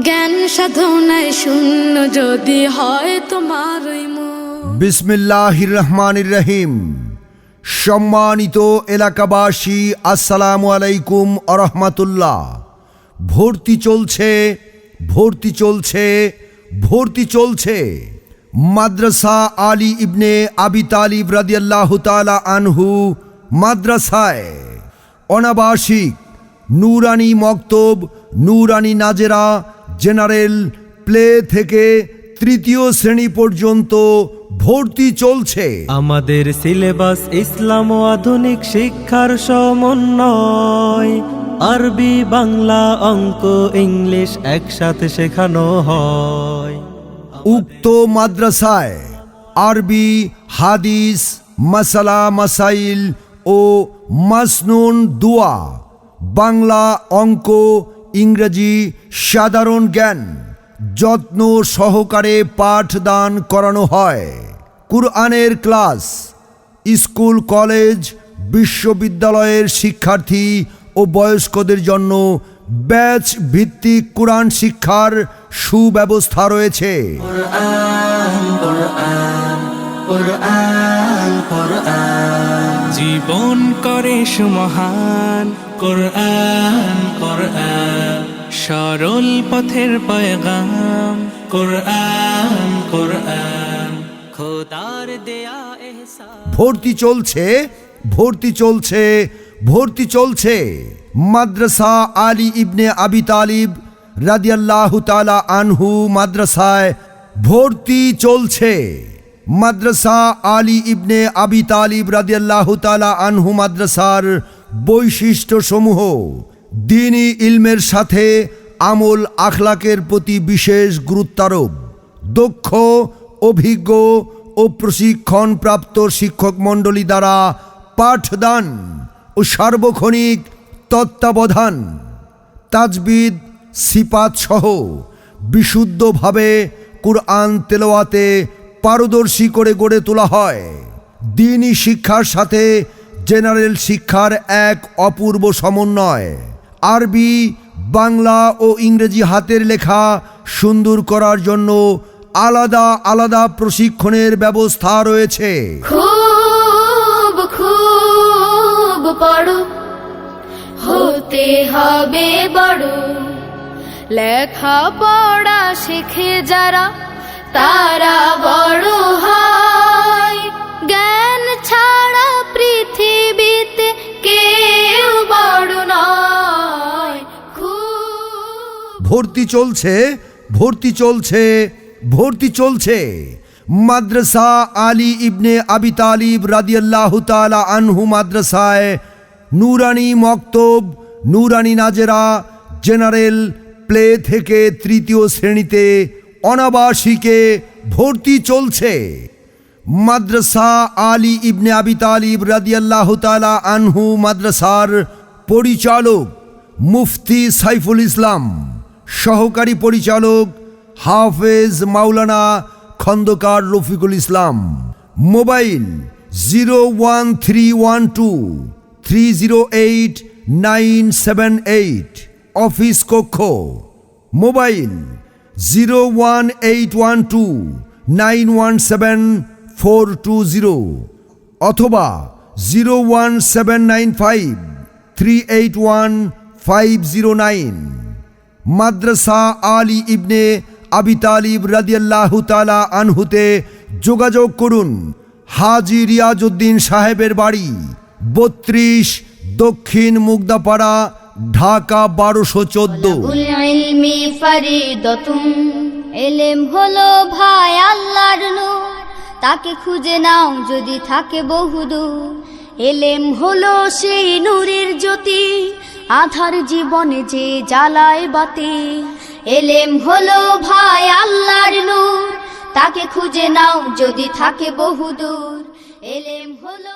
জ্ঞান সাধনায় শূন্য যদি হয় তোমার ওই মন। বিসমিল্লাহির রহমানির রহিম। সম্মানিত এলাকাবাসী, আসসালামু আলাইকুম ওয়া রাহমাতুল্লাহ। ভর্তি চলছে, ভর্তি চলছে, ভর্তি চলছে মাদ্রাসা আলী ইবনে আবি তালিব রাদিয়াল্লাহু তাআলা আনহু মাদ্রাসায়। অনাবাসিক নুরানি মক্তব, নুরানি নাজেরা জেনারেল প্লে থেকে তৃতীয় শ্রেণী পর্যন্ত ভর্তি চলছে। আমাদের সিলেবাস ইসলাম ও আধুনিক শিক্ষার সমন্বয়। আরবি, বাংলা, অঙ্ক, ইংলিশ একসাথে শেখানো হয়। উক্ত মাদ্রাসায় আরবি, হাদিস, মাসালা মাসাইল ও মাসনুন দুয়া, বাংলা, অঙ্ক, ইংরেজি, সাধারণ জ্ঞান যত্ন সহকারে পাঠদান করানো হয়। কুরআনের ক্লাস স্কুল, কলেজ, বিশ্ববিদ্যালয়ের শিক্ষার্থী ও বয়স্কদের জন্য ব্যাচ ভিত্তিক কুরআন শিক্ষার সুব্যবস্থা রয়েছে। জীবন করে সুমহান কোরআন, কোরআন সরল পথের পয়গাম। কোরআন, কোরআন খোদার দেয়া এহসান। ভর্তি চলছে, ভর্তি চলছে, ভর্তি চলছে মাদ্রাসা আলী ইবনে আবি তালিব রাদিয়াল্লাহু তাআলা আনহু মাদ্রাসায়। ভর্তি চলছে মাদ্রাসা আলী ইবনে আবি তালিব রাদিয়াল্লাহু তাআলা আনহু মাদ্রাসার বৈশিষ্ট্য সমূহ: দ্বীনি ইলমের সাথে আমল আখলাকের প্রতি বিশেষ গুরুত্বারোপ, দক্ষ, অভিজ্ঞ ও প্রশিক্ষণপ্রাপ্ত শিক্ষক মণ্ডলী দ্বারা পাঠদান ও সার্বক্ষণিক তত্ত্বাবধান, তাজবিদ, সিপাত সহ বিশুদ্ধভাবে কুরআন তেলাওয়াতে পারদর্শী করে গড়ে তোলা হয়। দ্বীনি শিক্ষার সাথে জেনারেল শিক্ষার এক অপূর্ব সমন্বয়। আরবি, বাংলা ও ইংরেজি হাতের লেখা সুন্দর করার জন্য আলাদা আলাদা প্রশিক্ষণের ব্যবস্থা রয়েছে। খুব খুব পড়ো, হতে হবে বড়। লেখা পড়া শিখে যারা তারা বড় হয়। জ্ঞান ছাড়া পৃথিবীতে কেউ বড় নয়। ভর্তি চলছে, ভর্তি চলছে, ভর্তি চলছে মাদ্রাসা আলী ইবনে আবি তালিব রাদিয়াল্লাহু তাআলা আনহু মাদ্রাসায় নুরানি মক্তব, নুরানি নাজেরা জেনারেল প্লে থেকে তৃতীয় শ্রেণীতে অনাবাসিকে ভর্তি চলছে। মাদ্রাসা আলী ইবনে আবি তালিব রাদিয়াল্লাহু তাআলা আনহু মাদ্রাসার পরিচালক মুফতি সাইফুল ইসলাম, সহকারী পরিচালক হাফেজ মাওলানা খন্দকার রফিকুল ইসলাম। মোবাইল 01312308978। অফিস কক্ষ মোবাইল 01812917420 অথবা 01795381509। মাদ্রাসা আলী ইবনে আবি তালিব রাদিয়াল্লাহু তাআলা আনহুতে যোগাযোগ করুন। হাজী রিয়াজউদ্দিন সাহেবের বাড়ি 32 দক্ষিণ মুগদাপাড়া, ঢাকা 1214। এলেম হলো ভাই আল্লাহর নূর, তাকে খুঁজে নাও যদি থাকে বহুদূর। এলেম হলো সেই নূরের জ্যোতি, আধার জীবনে যে জ্বালায় বাতি। এলেম হলো ভাই আল্লাহর নূর, তাকে খুঁজে নাও যদি থাকে বহুদূর। এলেম হলো